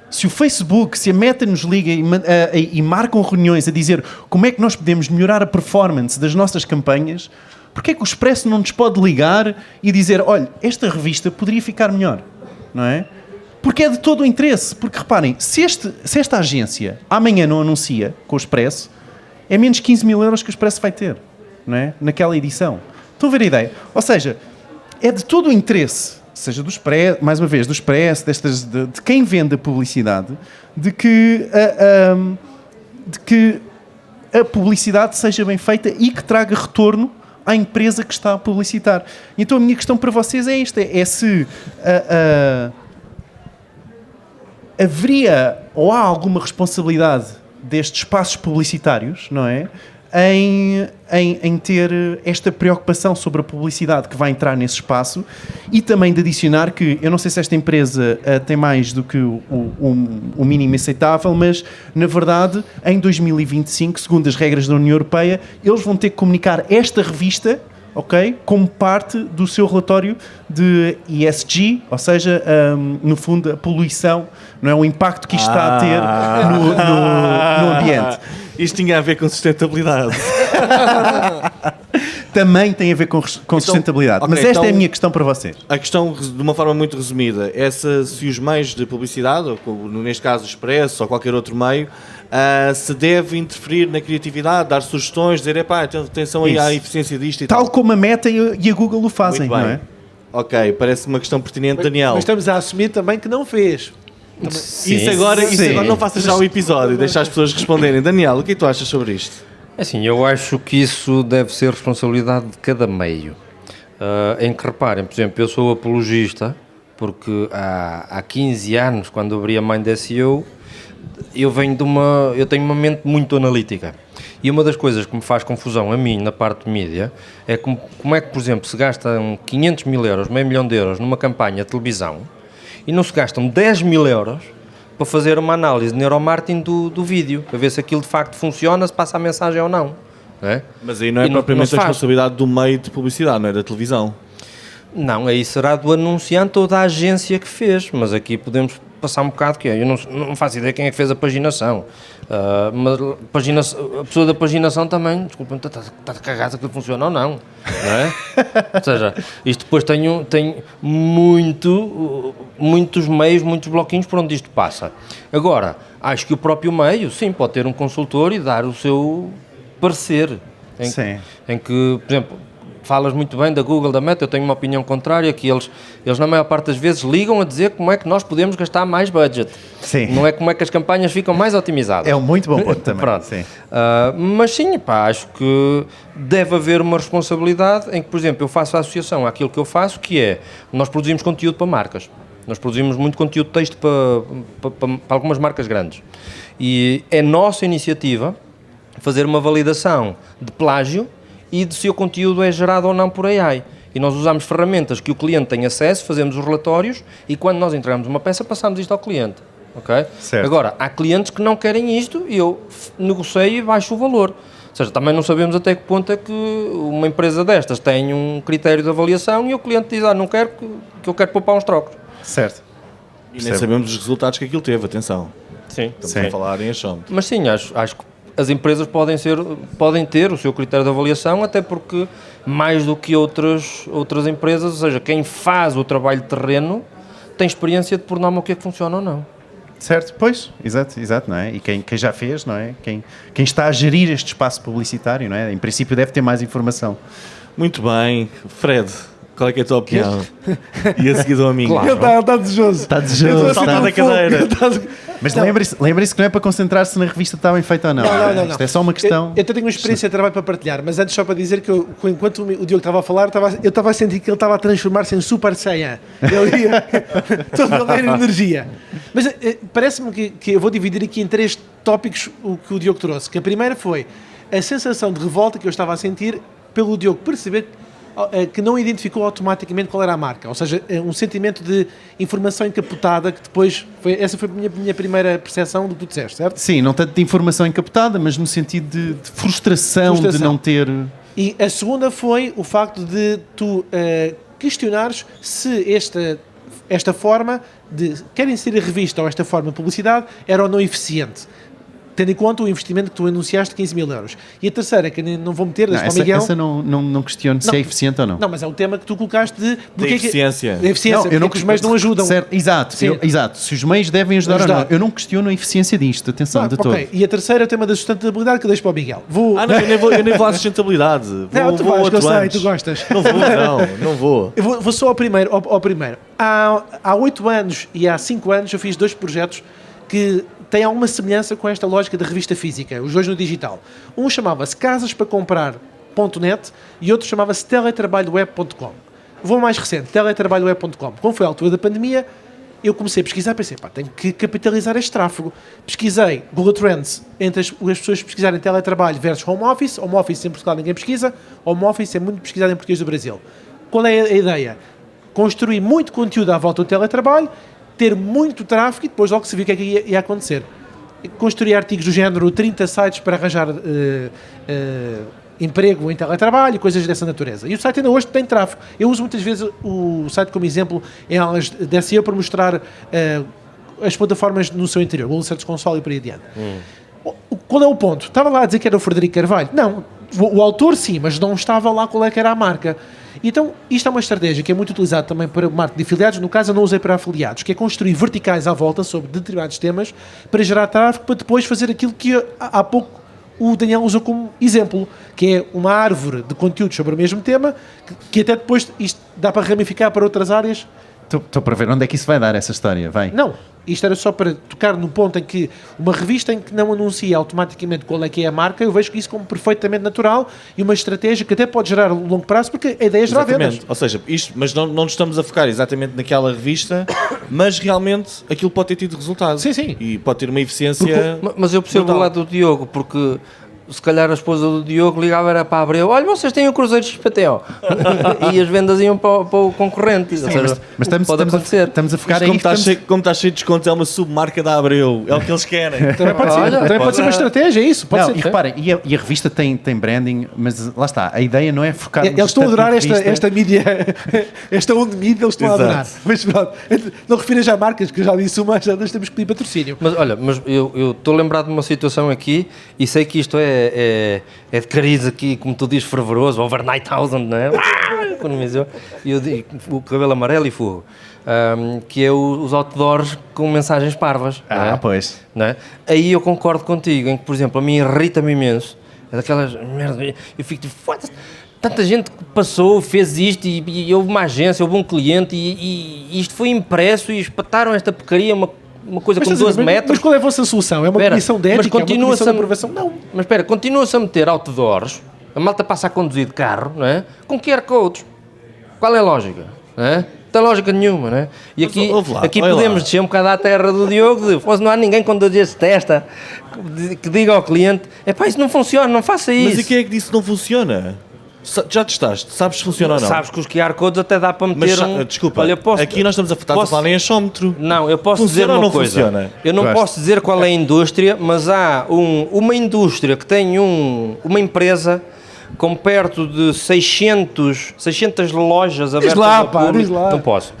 se o Facebook, se a Meta nos liga e marcam reuniões a dizer como é que nós podemos melhorar a performance das nossas campanhas, porque é que o Expresso não nos pode ligar e dizer, olha, esta revista poderia ficar melhor, não é? Porque é de todo o interesse. Porque reparem, se esta agência amanhã não anuncia com o Expresso, é menos 15.000 euros que o Expresso vai ter, não é? Naquela edição. Estão a ver a ideia? Ou seja, é de todo o interesse, seja do Expresso, mais uma vez, do Expresso, de quem vende a publicidade, de que a publicidade seja bem feita e que traga retorno à empresa que está a publicitar. Então a minha questão para vocês é esta, é se haveria ou há alguma responsabilidade destes espaços publicitários, não é? Em ter esta preocupação sobre a publicidade que vai entrar nesse espaço e também de adicionar que, eu não sei se esta empresa tem mais do que o mínimo aceitável, mas na verdade em 2025, segundo as regras da União Europeia, eles vão ter que comunicar esta revista, ok? Como parte do seu relatório de ESG, ou seja, no fundo, a poluição, não é? O impacto que isto está a ter no ambiente. Isto tinha a ver com sustentabilidade. Também tem a ver com sustentabilidade. ok, Mas esta é a então- minha questão para vocês. A questão, de uma forma muito resumida, é se os meios de publicidade, ou neste caso o Expresso ou qualquer outro meio, se deve interferir na criatividade, dar sugestões, dizer, atenção aí Isso. à eficiência disto e tal. Tal como a Meta e a Google o fazem, Muito bem. não é? Ok, parece uma questão pertinente, Daniel. Mas estamos a assumir também que não fez. Isso agora não faça já o episódio, deixa as pessoas responderem. Daniel, o que é que tu achas sobre isto? Assim, eu acho que isso deve ser responsabilidade de cada meio. Em que reparem, por exemplo, eu sou apologista, porque há 15 anos, quando abri a Mind SEO, eu tenho uma mente muito analítica. E uma das coisas que me faz confusão a mim, na parte de mídia, é como é que, por exemplo, se gastam 500 mil euros, meio milhão de euros numa campanha de televisão e não se gastam 10 mil euros para fazer uma análise de neuromarketing do vídeo, para ver se aquilo de facto funciona, se passa a mensagem ou não. Não é? Mas aí não é E propriamente se a faz. responsabilidade do meio de publicidade, não é da televisão. Não, aí será do anunciante ou da agência que fez, mas aqui podemos passar um bocado que é. Eu não faço ideia quem é que fez a paginação. Mas a pessoa da paginação também, desculpa, está cagada se aquilo funciona ou não. Não é? Ou seja, isto depois tem muitos meios, muitos bloquinhos por onde isto passa. Agora, acho que o próprio meio, sim, pode ter um consultor e dar o seu parecer. Sim. Em que, por exemplo, falas muito bem da Google, da Meta, eu tenho uma opinião contrária, que eles na maior parte das vezes ligam a dizer como é que nós podemos gastar mais budget. Sim. Não é como é que as campanhas ficam mais otimizadas. É um muito bom ponto também. Pronto. Sim. Mas sim, pá, acho que deve haver uma responsabilidade em que, por exemplo, eu faço a associação àquilo que eu faço, que é, nós produzimos conteúdo para marcas. Nós produzimos muito conteúdo de texto para algumas marcas grandes. E é nossa iniciativa fazer uma validação de plágio e de se o conteúdo é gerado ou não por AI. E nós usamos ferramentas que o cliente tem acesso, fazemos os relatórios e quando nós entregamos uma peça passamos isto ao cliente. Okay? Certo. Agora, há clientes que não querem isto e eu negocio e baixo o valor. Ou seja, também não sabemos até que ponto é que uma empresa destas tem um critério de avaliação e o cliente diz, não quero, que eu quero poupar uns trocos. Certo. E nem Percebo. sabemos os resultados que aquilo teve, atenção. Sim. Estamos Sim. a falar em achómetro. Mas sim, acho que as empresas podem ter o seu critério de avaliação, até porque mais do que outras empresas, ou seja, quem faz o trabalho de terreno tem experiência de por norma o que é que funciona ou não. Certo, pois, exato, não é? E quem já fez, não é? Quem está a gerir este espaço publicitário, não é? Em princípio deve ter mais informação. Muito bem. Fred, qual é que é a tua opinião? E a seguir do amigo. Claro. Ele está desejoso. Está desejoso. Eu estou a Saltar sentir da um fogo. cadeira. Ele está- Mas lembre-se que não é para concentrar-se se na revista está bem feita ou não. Não. Isto é só uma questão... Eu tenho uma experiência de trabalho para partilhar, mas antes só para dizer que enquanto o Diogo estava a falar, eu estava a sentir que ele estava a transformar-se em Super Saiyan. Ele ia todo ele era energia. Mas parece-me que eu vou dividir aqui em 3 tópicos o que o Diogo trouxe. Que a primeira foi a sensação de revolta que eu estava a sentir pelo Diogo perceber que não identificou automaticamente qual era a marca. Ou seja, um sentimento de informação encapotada que depois... Essa foi a minha primeira percepção do que tu disseste, certo? Sim, não tanto de informação encapotada, mas no sentido de frustração de não ter... E a segunda foi o facto de tu questionares se esta forma de quer inserir a revista ou esta forma de publicidade era ou não eficiente, tendo em conta o investimento que tu anunciaste de 15 mil euros. E a terceira, que não vou meter, Não, para o Miguel... essa não questiono se Não. é eficiente ou não. Não, mas é o tema que tu colocaste de... Da eficiência. Da eficiência, eu não porque os meios não ajudam. Certo, exato, Sim. exato. Se os meios devem ajudar, ou não. Eu não questiono a eficiência disto, atenção, de todo. Ok, e a terceira é o tema da sustentabilidade que eu deixo para o Miguel. Não, eu nem vou à sustentabilidade. Não, tu vais, que eu sei, antes. tu gostas. Não vou. Eu vou só ao primeiro. Há 8 anos e há 5 anos eu fiz 2 projetos que têm alguma semelhança com esta lógica da revista física, os 2 no digital. Um chamava-se casaspacomprar.net e outro chamava-se teletrabalhoweb.com. Vou mais recente, teletrabalhoweb.com. Como foi a altura da pandemia, eu comecei a pesquisar, pensei, tenho que capitalizar este tráfego. Pesquisei Google Trends, entre as pessoas pesquisarem teletrabalho versus home office. Home office em Portugal ninguém pesquisa, home office é muito pesquisado em português do Brasil. Qual é a ideia? Construir muito conteúdo à volta do teletrabalho, ter muito tráfego e depois logo se viu o que é que ia acontecer. Construir artigos do género 30 sites para arranjar emprego em teletrabalho, coisas dessa natureza. E o site ainda hoje tem tráfego. Eu uso muitas vezes o site como exemplo em aulas de SEO para mostrar as plataformas no seu interior, o Google Search Console e por aí adiante. Qual é o ponto? Estava lá a dizer que era o Frederico Carvalho? Não, o autor sim, mas não estava lá qual é que era a marca. Então, isto é uma estratégia que é muito utilizada também para o marketing de afiliados. No caso, eu não usei para afiliados, que é construir verticais à volta sobre determinados temas para gerar tráfego, para depois fazer aquilo que há pouco o Daniel usou como exemplo, que é uma árvore de conteúdos sobre o mesmo tema, que até depois isto dá para ramificar para outras áreas. Estou para ver onde é que isso vai dar, essa história. Vai. Não, isto era só para tocar no ponto em que uma revista em que não anuncia automaticamente qual é que é a marca, eu vejo que isso como perfeitamente natural e uma estratégia que até pode gerar a longo prazo, porque a ideia é gerar vendas. Ou seja, isto, mas não nos estamos a focar exatamente naquela revista, mas realmente aquilo pode ter tido resultado. Sim, sim. E pode ter uma eficiência... Mas eu percebo brutal. o lado do Diogo, porque se calhar a esposa do Diogo ligava era para a Abreu, olha, vocês têm o Cruzeiro XPTO. E as vendas iam para o concorrente. Ou seja, Mas pode acontecer. estamos a focar Como aí. está cheio de descontos, é uma submarca da Abreu. É o que eles querem. Também pode ser, Olha, também pode ser uma estratégia, é isso. Pode Não, ser. e reparem, e a revista tem branding, mas lá está, a ideia não é focar Eles estão a adorar esta mídia, esta onda de mídia, eles estão Exato. a adorar. Mas pronto, não refira já a marcas, que eu já disse uma, já nós temos que pedir patrocínio. Mas olha, eu estou lembrado de uma situação aqui e sei que isto é de cariz aqui, como tu dizes, fervoroso, over 9000, não é? Economizou. E eu digo, o cabelo amarelo e fogo. Que é os outdoors com mensagens parvas. não é? Pois. Não é? Aí eu concordo contigo, em que, por exemplo, a mim irrita-me imenso. É daquelas merdas. Eu fico tipo, foda-se. Tanta gente que passou, fez isto e houve uma agência, houve um cliente e isto foi impresso e espetaram esta porcaria, uma coisa com 12 metros. Mas qual é a vossa solução? É uma Espera, comissão de mas ética? É uma continua-se comissão de a- aprovação? Não. Mas espera, continua-se a meter outdoors, a malta passa a conduzir de carro, não é? Com QR codes. Qual é a lógica? Não é? Não tem lógica nenhuma, não é? E aqui, ouve lá, aqui olha podemos lá. descer um bocado à terra do Diogo, de, "Fosse, não há ninguém quando diz testa que diga ao cliente, epá, isso não funciona, não faça isso. Mas e quem é que disse que não funciona? Já testaste? Sabes se funciona ou não? Sabes que os QR codes até dá para Mas meter desculpa, Olha, eu posso, aqui nós estamos a posso- falar em achómetro. Não, eu posso Funciona dizer ou uma não coisa. funciona? Eu não Gosto. posso dizer qual é a indústria, mas há uma indústria que tem uma empresa com perto de 600 lojas abertas lá, ao pá, público. diz lá. Não posso.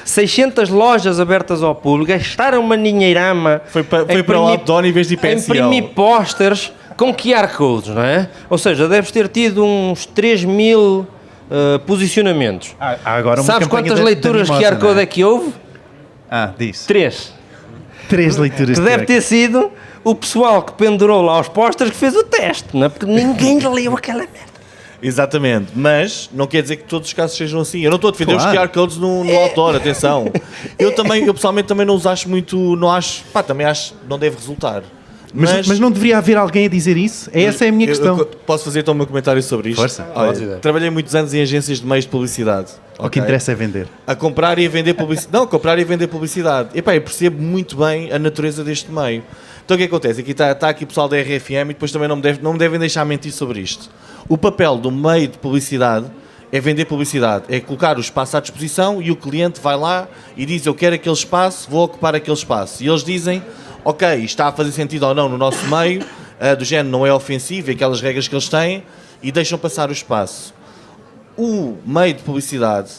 600 lojas abertas ao público, gastaram uma dinheirama Foi para a o outdoor em vez de ir para a imprimir pósteres com QR codes, não é? Ou seja, deves ter tido uns 3.000 posicionamentos. Há agora uma Sabes campanha quantas da leituras de Mimosa, QR Code não é que houve? Diz. 3. 3 leituras Que de deve QR. ter sido o pessoal que pendurou lá os pósteres que fez o teste, não é? Porque ninguém leu aquela merda. Exatamente, mas não quer dizer que todos os casos sejam assim. Eu não estou a defender Claro. os QR codes no outdoor, atenção. Eu pessoalmente também não os acho muito, não acho, também acho que não deve resultar. Mas não deveria haver alguém a dizer isso? Essa é a minha questão. Eu posso fazer então o meu comentário sobre isto? Força. Olha, Podes dizer. trabalhei muitos anos em agências de meios de publicidade. O que ok? interessa é vender. A comprar e a vender publicidade. Não, a comprar e a vender publicidade. Epá, eu percebo muito bem a natureza deste meio. Então o que acontece? Aqui está aqui o pessoal da RFM e depois também não me devem deixar mentir sobre isto. O papel do meio de publicidade é vender publicidade, é colocar o espaço à disposição e o cliente vai lá e diz: eu quero aquele espaço, vou ocupar aquele espaço. E eles dizem: ok, isto está a fazer sentido ou não no nosso meio, do género não é ofensivo, e aquelas regras que eles têm, e deixam passar o espaço. O meio de publicidade,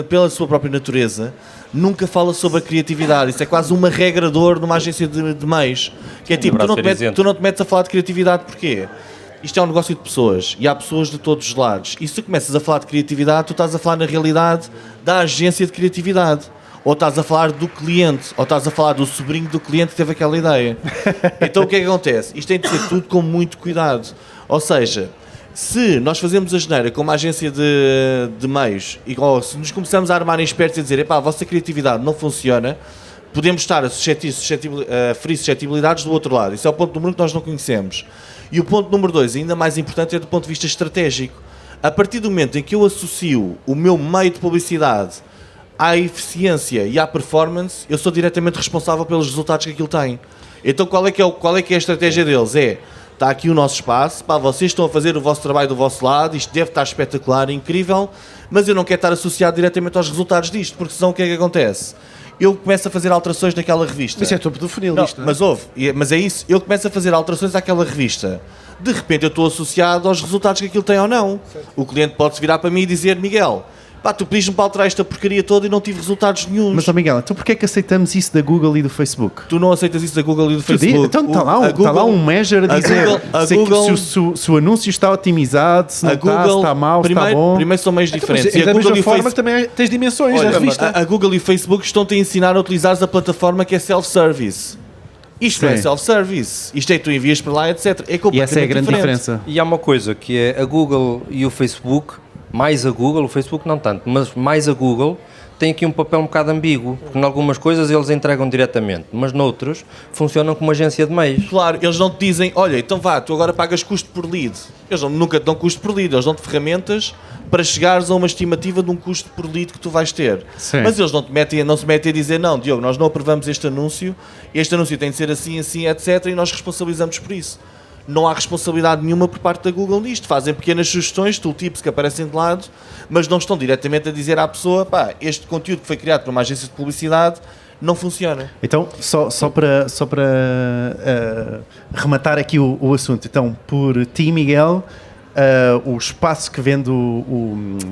pela sua própria natureza, nunca fala sobre a criatividade. Isso é quase uma regra de ouro numa agência de meios. Que é tipo, tu não te metes a falar de criatividade, porquê? Isto é um negócio de pessoas e há pessoas de todos os lados. E se tu começas a falar de criatividade, tu estás a falar na realidade da agência de criatividade. Ou estás a falar do cliente, ou estás a falar do sobrinho do cliente que teve aquela ideia. Então o que é que acontece? Isto tem de ser tudo com muito cuidado. Ou seja, se nós fazemos a geneira como uma agência de meios, ou se nos começamos a armar em espertos e a dizer: epá, a vossa criatividade não funciona, podemos estar a ferir suscetibilidades do outro lado. Isso é o ponto número 1 que nós não conhecemos. E o ponto número 2, ainda mais importante, é do ponto de vista estratégico. A partir do momento em que eu associo o meu meio de publicidade à eficiência e à performance, eu sou diretamente responsável pelos resultados que aquilo tem. Então qual é que é a estratégia deles? Está aqui o nosso espaço, vocês estão a fazer o vosso trabalho do vosso lado, isto deve estar espetacular, incrível, mas eu não quero estar associado diretamente aos resultados disto, porque senão o que é que acontece? Eu começo a fazer alterações naquela revista. Isso é topo do funil, Não, isto, não é? mas é isso, eu começo a fazer alterações àquela revista. de repente eu estou associado aos resultados que aquilo tem ou não. O cliente pode-se virar para mim e dizer, Miguel, pá, tu pediste-me para alterar esta porcaria toda e não tive resultados nenhuns. Mas, ó Miguel, então porquê é que aceitamos isso da Google e do Facebook? Tu não aceitas isso da Google e do Facebook. Então está lá um measure a dizer se o anúncio está otimizado, se não está, se está mau, se está bom. Primeiro são meios diferentes. E da mesma forma que também tens dimensões na revista. A Google e o Facebook estão-te a ensinar a utilizares a plataforma que é self-service. Isto não é self-service. Isto é que tu envias para lá, etc. É completamente e essa é a grande diferente. diferença. E há uma coisa que é a Google e o Facebook, mais a Google, o Facebook não tanto, mas mais a Google, tem aqui um papel um bocado ambíguo, porque em algumas coisas eles entregam diretamente, mas noutros funcionam como agência de meios. Claro, eles não te dizem, olha, então vá, tu agora pagas custo por lead. Eles nunca te dão custo por lead, eles dão-te ferramentas para chegares a uma estimativa de um custo por lead que tu vais ter. Sim. Mas eles não se metem a dizer, não, Diogo, nós não aprovamos este anúncio tem de ser assim, assim, etc. e nós responsabilizamos por isso. Não há responsabilidade nenhuma por parte da Google nisto. Fazem pequenas sugestões, tooltips que aparecem de lado, mas não estão diretamente a dizer à pessoa, pá, este conteúdo que foi criado por uma agência de publicidade não funciona. Então, só para rematar aqui o assunto, então, por ti, Miguel, o espaço que vende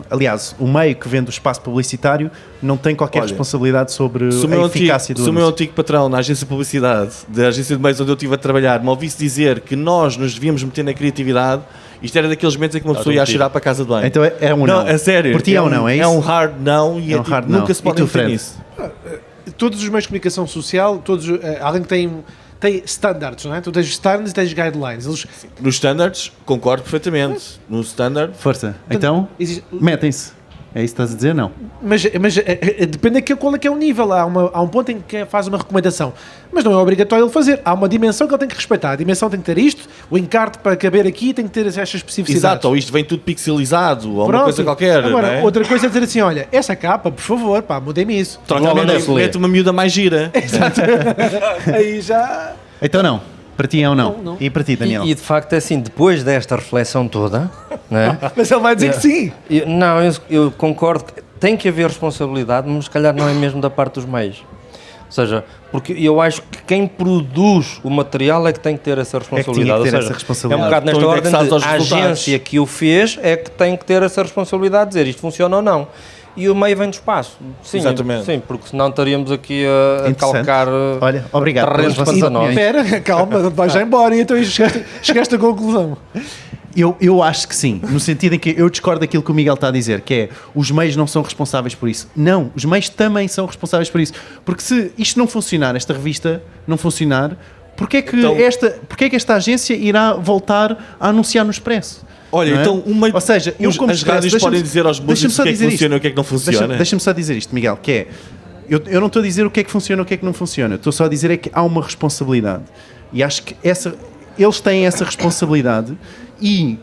aliás, o meio que vende o espaço publicitário não tem qualquer responsabilidade sobre a eficácia do anúncio. Se o meu antigo patrão na agência de publicidade, da agência de meios onde eu estive a trabalhar, me ouvisse dizer que nós nos devíamos meter na criatividade, isto era daqueles momentos em que uma pessoa ia a chorar para a casa de banho. Então é um não. É sério. Por ti é um não, é isso? É um hard não e nunca se pode meter nisso. Todos os meios de comunicação social, alguém que tem standards, não é? Tu tens standards e tens guidelines. Nos standards, concordo perfeitamente. No standard... Força. Então, metem-se. É isso que estás a dizer? Não. Mas depende qual é que é o nível. Há um ponto em que faz uma recomendação. Mas não é obrigatório ele fazer. Há uma dimensão que ele tem que respeitar. A dimensão tem que ter isto, o encarte para caber aqui tem que ter estas especificidades. Exato, ou isto vem tudo pixelizado, ou uma coisa qualquer. Agora, não é? outra coisa é dizer assim, olha, essa capa, por favor, pá, mudem-me isso. Mete uma miúda mais gira. Exato. Aí já... Então não. Para ti é um não. E para ti, Daniel? E de facto é assim, depois desta reflexão toda... Não é? Mas ele vai dizer que sim. Eu concordo que tem que haver responsabilidade, mas se calhar não é mesmo da parte dos meios. Ou seja, porque eu acho que quem produz o material é que tem que ter essa responsabilidade. É um bocado nesta ordem de a agência que o fez é que tem que ter essa responsabilidade de dizer isto funciona ou não. E o meio vem do espaço. Sim, exatamente. Sim, porque senão estaríamos aqui a calcar. Olha, obrigado. Espera, calma, não vais já embora e então chegaste à conclusão. Eu acho que sim, no sentido em que eu discordo daquilo que o Miguel está a dizer, que é os meios não são responsáveis por isso. Não, os meios também são responsáveis por isso. Porque se isto não funcionar, esta revista não funcionar, porquê é que esta agência irá voltar a anunciar no Expresso? Olha, então, ou seja, as rádios podem dizer aos músicos o que é que funciona e o que é que não funciona. Deixa-me só dizer isto, Miguel, que é, eu não estou a dizer o que é que funciona e o que é que não funciona, estou só a dizer é que há uma responsabilidade. E acho que eles têm essa responsabilidade e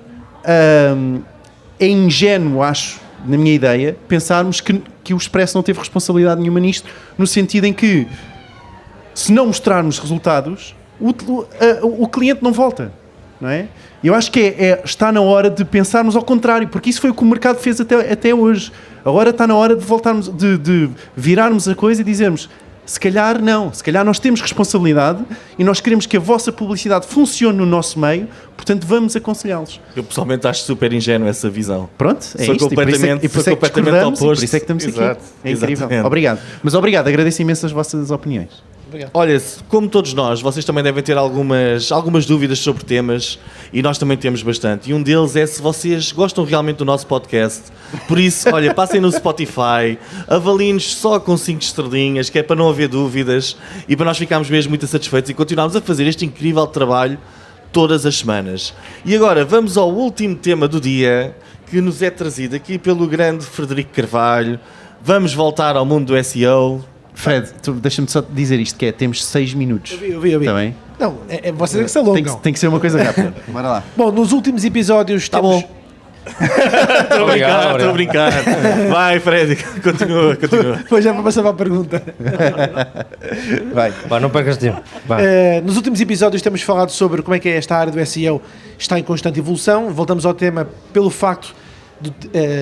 é ingênuo, acho, na minha ideia, pensarmos que o Expresso não teve responsabilidade nenhuma nisto, no sentido em que, se não mostrarmos resultados, o cliente não volta. Não é? Eu acho que está na hora de pensarmos ao contrário, porque isso foi o que o mercado fez até hoje. Agora está na hora de voltarmos, de virarmos a coisa e dizermos, se calhar não, se calhar nós temos responsabilidade e nós queremos que a vossa publicidade funcione no nosso meio, portanto vamos aconselhá-los. Eu pessoalmente acho super ingênuo essa visão. Pronto, é sou isto. Completamente, por isso é que discordamos, oposto. por isso é que estamos Exato, aqui. É incrível. Exatamente. Obrigado. Mas obrigado, agradeço imenso as vossas opiniões. Olha, como todos nós, vocês também devem ter algumas dúvidas sobre temas e nós também temos bastante. E um deles é se vocês gostam realmente do nosso podcast. Por isso, olha, passem no Spotify, avaliem-nos só com 5 estrelinhas, que é para não haver dúvidas e para nós ficarmos mesmo muito satisfeitos e continuarmos a fazer este incrível trabalho todas as semanas. E agora vamos ao último tema do dia, que nos é trazido aqui pelo grande Frederico Carvalho. Vamos voltar ao mundo do SEO. Fred, deixa-me só dizer isto, que é, temos 6 minutos. Eu vi. Está bem? Não, vocês é que se alongam. Tem que ser uma coisa rápida. Bora lá. Bom, nos últimos episódios temos... Tá bom. Estou a brincar. Vai, Fred, continua. Depois já vou passar para a pergunta. Vai, não percas tempo. Nos últimos episódios temos falado sobre como é que esta área do SEO está em constante evolução. Voltamos ao tema pelo facto de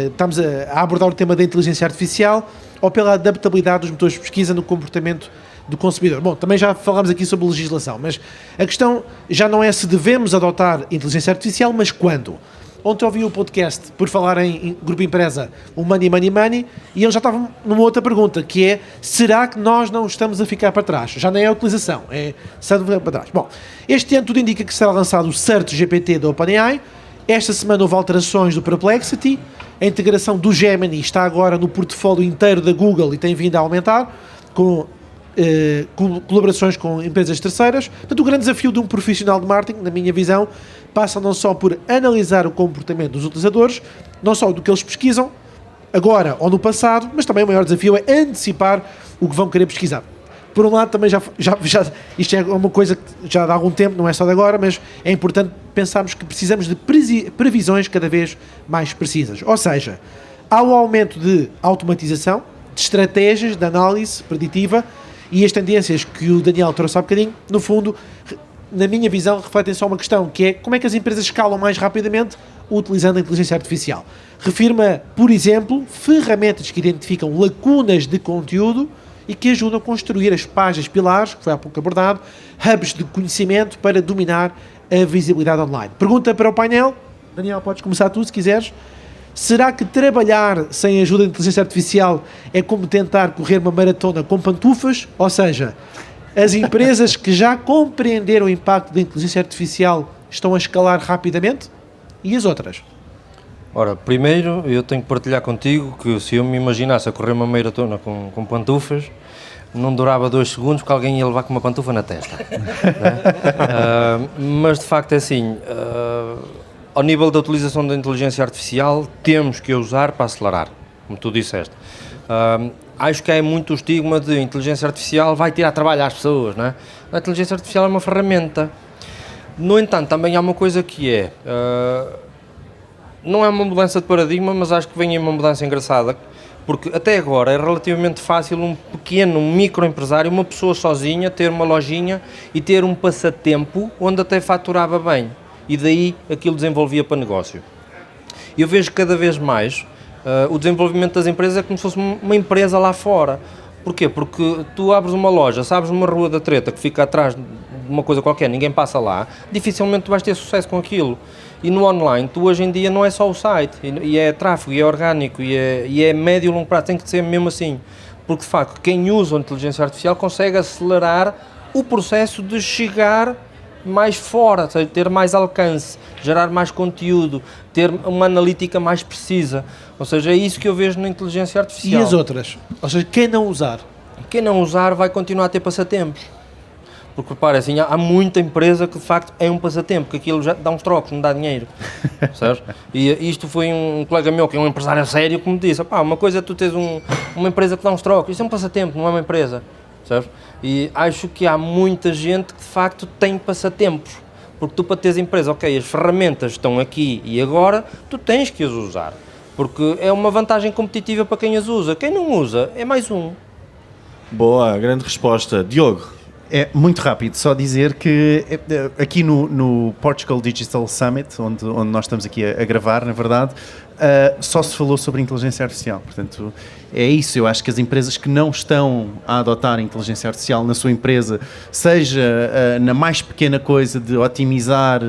estamos a abordar o tema da inteligência artificial ou pela adaptabilidade dos motores de pesquisa no comportamento do consumidor. Bom, também já falámos aqui sobre legislação, mas a questão já não é se devemos adotar inteligência artificial, mas quando. Ontem ouvi o podcast, por falar em grupo empresa, o Money, e eles já estavam numa outra pergunta, que é, será que nós não estamos a ficar para trás? Já nem é a utilização, é se estamos a ficar para trás. Bom, este ano tudo indica que será lançado o CERT GPT da OpenAI. Esta semana houve alterações do Perplexity, a integração do Gemini está agora no portfólio inteiro da Google e tem vindo a aumentar, com colaborações com empresas terceiras. Portanto, o grande desafio de um profissional de marketing, na minha visão, passa não só por analisar o comportamento dos utilizadores, não só do que eles pesquisam, agora ou no passado, mas também o maior desafio é antecipar o que vão querer pesquisar. Por um lado, também isto é uma coisa que já há algum tempo, não é só de agora, mas é importante pensarmos que precisamos de previsões cada vez mais precisas. Ou seja, há o aumento de automatização, de estratégias de análise preditiva, e as tendências que o Daniel trouxe há bocadinho, no fundo, na minha visão, refletem só uma questão, que é como é que as empresas escalam mais rapidamente utilizando a inteligência artificial. Refirma, por exemplo, ferramentas que identificam lacunas de conteúdo e que ajudam a construir as páginas pilares, que foi há pouco abordado, hubs de conhecimento para dominar a visibilidade online. Pergunta para o painel. Daniel, podes começar tu, se quiseres. Será que trabalhar sem a ajuda da inteligência artificial é como tentar correr uma maratona com pantufas? Ou seja, as empresas que já compreenderam o impacto da inteligência artificial estão a escalar rapidamente? E as outras? Ora, primeiro eu tenho que partilhar contigo que se eu me imaginasse a correr uma maratona com pantufas, não durava 2 segundos porque alguém ia levar com uma pantufa na testa. Né? Mas de facto é assim, ao nível da utilização da inteligência artificial, temos que a usar para acelerar, como tu disseste. Acho que é muito o estigma de inteligência artificial vai tirar trabalho às pessoas, não é? A inteligência artificial é uma ferramenta. No entanto, também há uma coisa que é, não é uma mudança de paradigma, mas acho que vem uma mudança engraçada, porque até agora é relativamente fácil um pequeno microempresário, uma pessoa sozinha, ter uma lojinha e ter um passatempo onde até faturava bem, e daí aquilo desenvolvia para negócio. Eu vejo cada vez mais o desenvolvimento das empresas é como se fosse uma empresa lá fora. Porquê? Porque tu abres uma loja, sabes uma rua da treta que fica atrás de uma coisa qualquer, ninguém passa lá, dificilmente tu vais ter sucesso com aquilo. E no online, tu hoje em dia não é só o site, e é tráfego, e é orgânico, e é médio e longo prazo, tem que ser mesmo assim. Porque de facto, quem usa a inteligência artificial consegue acelerar o processo de chegar mais fora, ou seja, ter mais alcance, gerar mais conteúdo, ter uma analítica mais precisa. Ou seja, é isso que eu vejo na inteligência artificial. E as outras? Ou seja, quem não usar? Quem não usar vai continuar a ter passatempos. Porque, repara, assim, há muita empresa que de facto é um passatempo, que aquilo já dá uns trocos, não dá dinheiro. Certo? E isto foi um colega meu, que é um empresário sério, que me disse, pá, uma coisa é tu tens uma empresa que dá uns trocos, isso é um passatempo, não é uma empresa. Certo? E acho que há muita gente que de facto tem passatempos. Porque tu, para teres empresa, ok, as ferramentas estão aqui e agora, tu tens que as usar. Porque é uma vantagem competitiva para quem as usa. Quem não usa, é mais um. Boa, grande resposta. Diogo? É muito rápido, só dizer que aqui no Portugal Digital Summit, onde nós estamos aqui a gravar, na verdade, só se falou sobre inteligência artificial. Portanto, é isso. Eu acho que as empresas que não estão a adotar a inteligência artificial na sua empresa, seja na mais pequena coisa de otimizar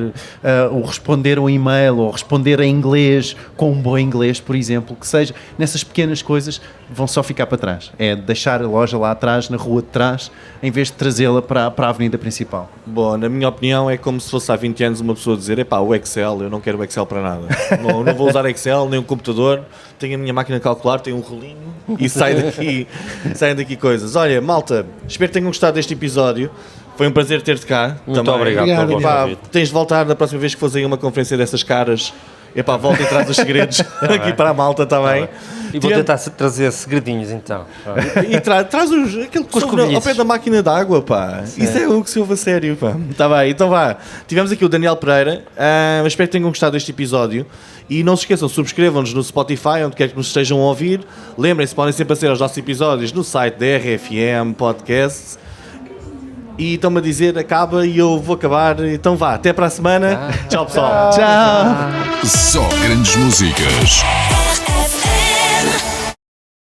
ou responder um e-mail ou responder em inglês com um bom inglês, por exemplo, que seja, nessas pequenas coisas vão só ficar para trás. É deixar a loja lá atrás, na rua de trás, em vez de trazê-la para a avenida principal. Bom, na minha opinião é como se fosse há 20 anos uma pessoa dizer, epá, o Excel, eu não quero o Excel para nada. não vou usar Excel, nem um computador, tenho a minha máquina de calcular, tenho um rolinho e saem daqui coisas. Olha, malta, espero que tenham gostado deste episódio. Foi um prazer ter-te cá. Muito também. obrigado pelo vosso convite. Tens de voltar da próxima vez que fores aí uma conferência dessas caras. Epá, volta e traz os segredos aqui para a malta também. E vou tentar trazer segredinhos então. E traz aquele que sobre ao pé da máquina de água, pá. Sim. Isso é o que se ouve a sério, pá. Está bem, então vá. Tivemos aqui o Daniel Pereira. Espero que tenham gostado deste episódio. E não se esqueçam, subscrevam-nos no Spotify, onde quer que nos estejam a ouvir. Lembrem-se, podem sempre acessar os nossos episódios no site da RFM Podcasts. E estão-me a dizer, acaba e eu vou acabar. Então vá, até para a semana. Tchau, pessoal. Tchau. Só grandes músicas.